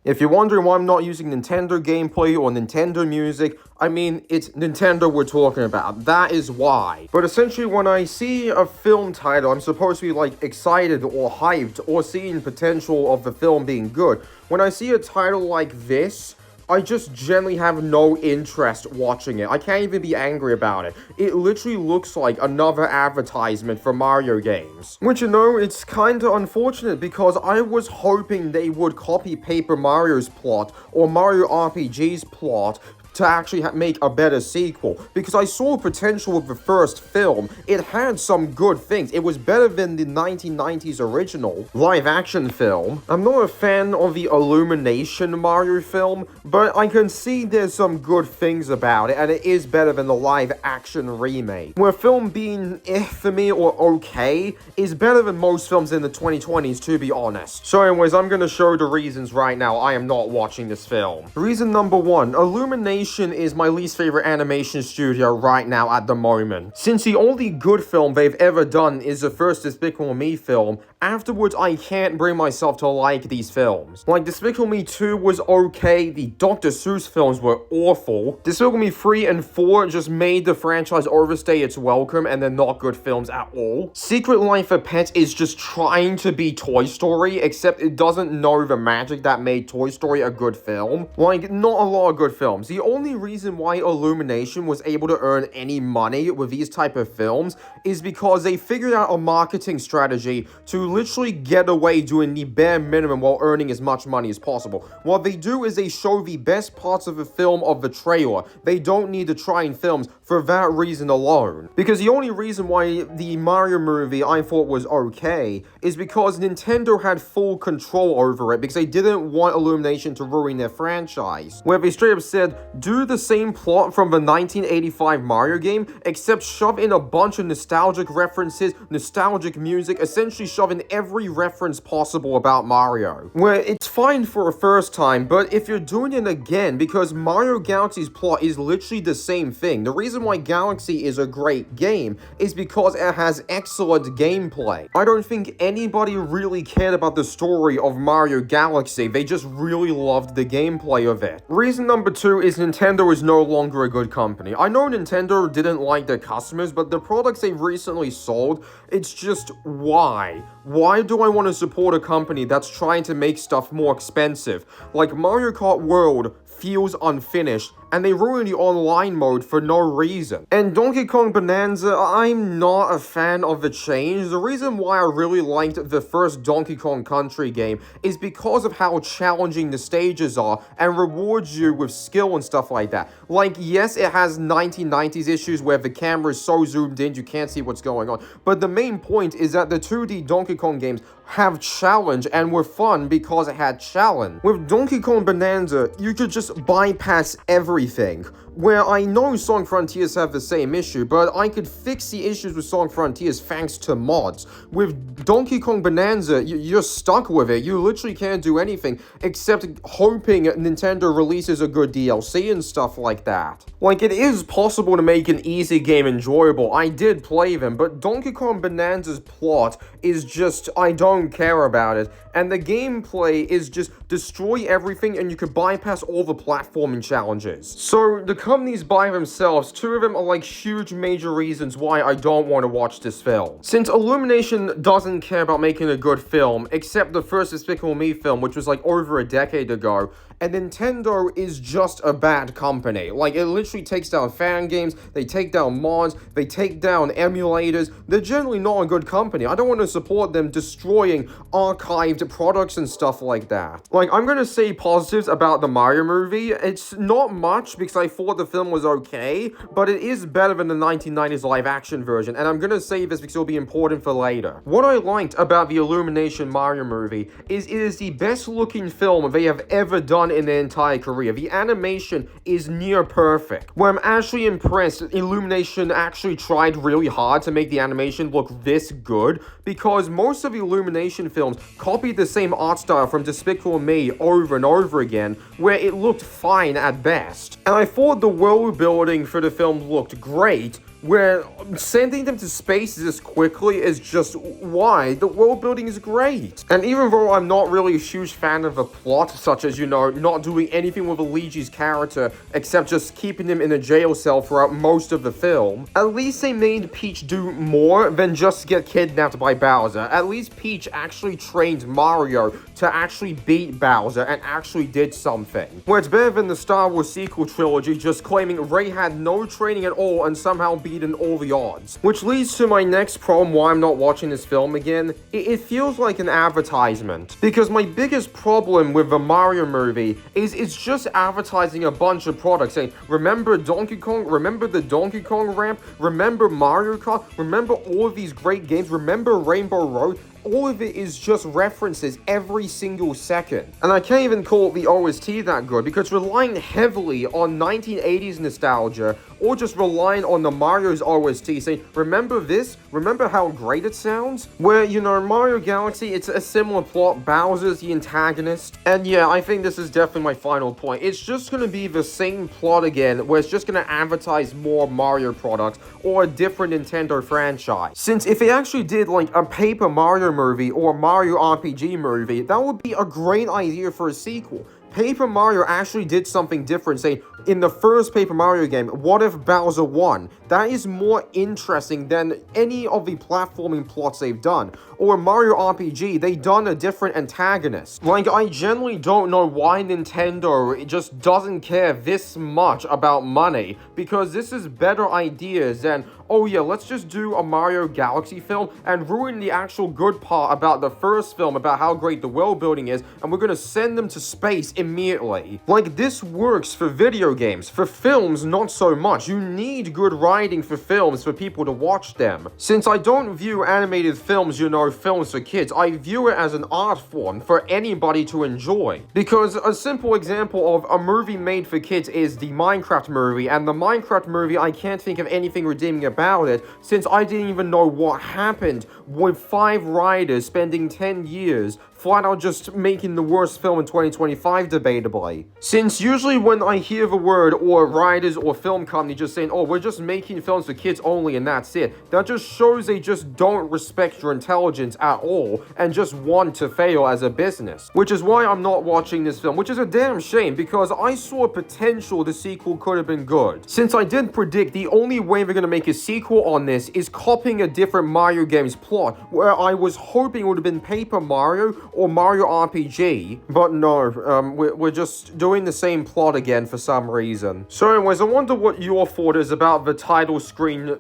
If you're wondering why I'm not using Nintendo gameplay or Nintendo music, I mean, it's Nintendo we're talking about. That is why. But essentially, when I see a film title, I'm supposed to be like excited or hyped or seeing potential of the film being good. When I see a title like this, I just generally have no interest watching it. I can't even be angry about it. It literally looks like another advertisement for Mario games. Which, it's kinda unfortunate because I was hoping they would copy Paper Mario's plot or Mario RPG's plot to actually make a better sequel, because I saw potential with the first film. It had some good things. It was better than the 1990s original live-action film. I'm not a fan of the Illumination Mario film, but I can see there's some good things about it, and it is better than the live-action remake. Where film being for me or okay is better than most films in the 2020s, to be honest. So anyways, I'm gonna show the reasons right now I am not watching this film. Reason number one, Illumination is my least favorite animation studio right now at the moment. Since the only good film they've ever done is the first Despicable Me film, afterwards I can't bring myself to like these films. Like, Despicable Me 2 was okay, the Dr. Seuss films were awful, Despicable Me 3 and 4 just made the franchise overstay its welcome and they're not good films at all. Secret Life of Pets is just trying to be Toy Story, except it doesn't know the magic that made Toy Story a good film. Like, not a lot of good films. The only reason why Illumination was able to earn any money with these type of films is because they figured out a marketing strategy to literally get away doing the bare minimum while earning as much money as possible. What they do is they show the best parts of the film of the trailer. They don't need to try and films for that reason alone. Because the only reason why the Mario movie I thought was okay is because Nintendo had full control over it, because they didn't want Illumination to ruin their franchise. Where they straight up said, do the same plot from the 1985 Mario game, except shove in a bunch of nostalgic references, nostalgic music, essentially shove in every reference possible about Mario. Where it's fine for a first time, but if you're doing it again, because Mario Galaxy's plot is literally the same thing. The reason why Galaxy is a great game is because it has excellent gameplay. I don't think anybody really cared about the story of Mario Galaxy, they just really loved the gameplay of it. Reason number two is Nintendo is no longer a good company. I know Nintendo didn't like their customers, but the products they've recently sold, it's just why? Why do I want to support a company that's trying to make stuff more expensive? Like, Mario Kart World feels unfinished, and they ruined the online mode for no reason. And Donkey Kong Bonanza, I'm not a fan of the change. The reason why I really liked the first Donkey Kong Country game is because of how challenging the stages are and rewards you with skill and stuff like that. Like, yes, it has 1990s issues where the camera is so zoomed in you can't see what's going on, but the main point is that the 2D Donkey Kong games have challenge and were fun because it had challenge. With Donkey Kong Bonanza, you could just bypass everything. Where I know Sonic Frontiers have the same issue, but I could fix the issues with Sonic Frontiers thanks to mods. With Donkey Kong Bonanza, you're stuck with it. You literally can't do anything except hoping Nintendo releases a good DLC and stuff like that. Like, it is possible to make an easy game enjoyable. I did play them, but Donkey Kong Bonanza's plot is just, I don't care about it. And the gameplay is just destroy everything and you could bypass all the platforming challenges. So the companies by themselves, two of them are like huge major reasons why I don't want to watch this film. Since Illumination doesn't care about making a good film, except the first Despicable Me film, which was like over a decade ago, and Nintendo is just a bad company. Like, it literally takes down fan games, they take down mods, they take down emulators. They're generally not a good company. I don't want to support them destroying archived products and stuff like that. Like, I'm gonna say positives about the Mario movie. It's not much because I thought the film was okay, but it is better than the 1990s live-action version, and I'm gonna say this because it'll be important for later. What I liked about the Illumination Mario movie is it is the best-looking film they have ever done in their entire career. The animation is near perfect. Where I'm actually impressed, Illumination actually tried really hard to make the animation look this good, because most of the Illumination films copied the same art style from Despicable Me over and over again, where it looked fine at best. And I thought the world building for the film looked great, where sending them to space this quickly is just why. The world building is great. And even though I'm not really a huge fan of the plot, such as, not doing anything with Luigi's character except just keeping him in a jail cell throughout most of the film, at least they made Peach do more than just get kidnapped by Bowser. At least Peach actually trained Mario to actually beat Bowser and actually did something. Where it's better than the Star Wars sequel trilogy just claiming Rey had no training at all and somehow beaten all the odds. Which leads to my next problem why I'm not watching this film again. It feels like an advertisement. Because my biggest problem with the Mario movie is it's just advertising a bunch of products saying, remember Donkey Kong? Remember the Donkey Kong ramp? Remember Mario Kart? Remember all of these great games? Remember Rainbow Road? All of it is just references every single second. And I can't even call the OST that good because relying heavily on 1980s nostalgia or just relying on the Mario's OST saying, remember this? Remember how great it sounds? Where, Mario Galaxy, it's a similar plot. Bowser's the antagonist. And yeah, I think this is definitely my final point. It's just gonna be the same plot again, where it's just gonna advertise more Mario products or a different Nintendo franchise. Since if they actually did like a Paper Mario movie or Mario RPG movie, that would be a great idea for a sequel. Paper Mario actually did something different, saying, in the first Paper Mario game, what if Bowser won? That is more interesting than any of the platforming plots they've done. Or Mario RPG, they done a different antagonist. Like, I generally don't know why Nintendo just doesn't care this much about money, because this is better ideas than, oh yeah, let's just do a Mario Galaxy film and ruin the actual good part about the first film, about how great the world building is, and we're gonna send them to space immediately. Like, this works for video games. For films, not so much. You need good writing for films for people to watch them. Since I don't view animated films, films for kids, I view it as an art form for anybody to enjoy. Because a simple example of a movie made for kids is the Minecraft movie, and the Minecraft movie, I can't think of anything redeeming about it, since I didn't even know what happened with 5 writers spending 10 years flat out just making the worst film in 2025, debatably. Since usually when I hear the word or writers or film company just saying, oh, we're just making films for kids only and that's it, that just shows they just don't respect your intelligence at all and just want to fail as a business. Which is why I'm not watching this film, which is a damn shame because I saw potential the sequel could have been good. Since I did predict the only way they're gonna make a sequel on this is copying a different Mario game's plot, where I was hoping it would have been Paper Mario or Mario RPG, but no, we're just doing the same plot again for some reason. So anyways, I wonder what your thought is about the title screen,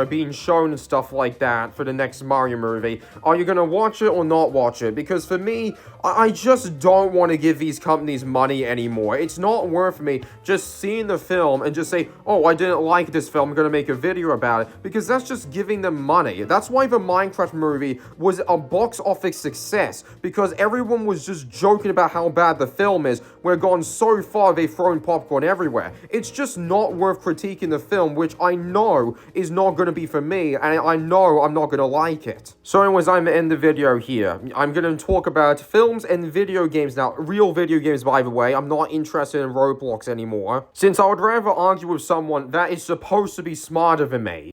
being shown and stuff like that for the next Mario movie. Are you gonna watch it or not watch it? Because for me, I just don't want to give these companies money anymore. It's not worth me just seeing the film and just say, oh, I didn't like this film, I'm gonna make a video about it, because that's just giving them money. That's why the Minecraft movie was a box office success, because everyone was just joking about how bad the film is. We're gone so far they've thrown popcorn everywhere. It's just not worth critiquing the film, which I know is not gonna be for me, and I know I'm not gonna like it. So anyways, I'm gonna end the video here. I'm gonna talk about films and video games now. Real video games, by the way. I'm not interested in Roblox anymore, since I would rather argue with someone that is supposed to be smarter than me.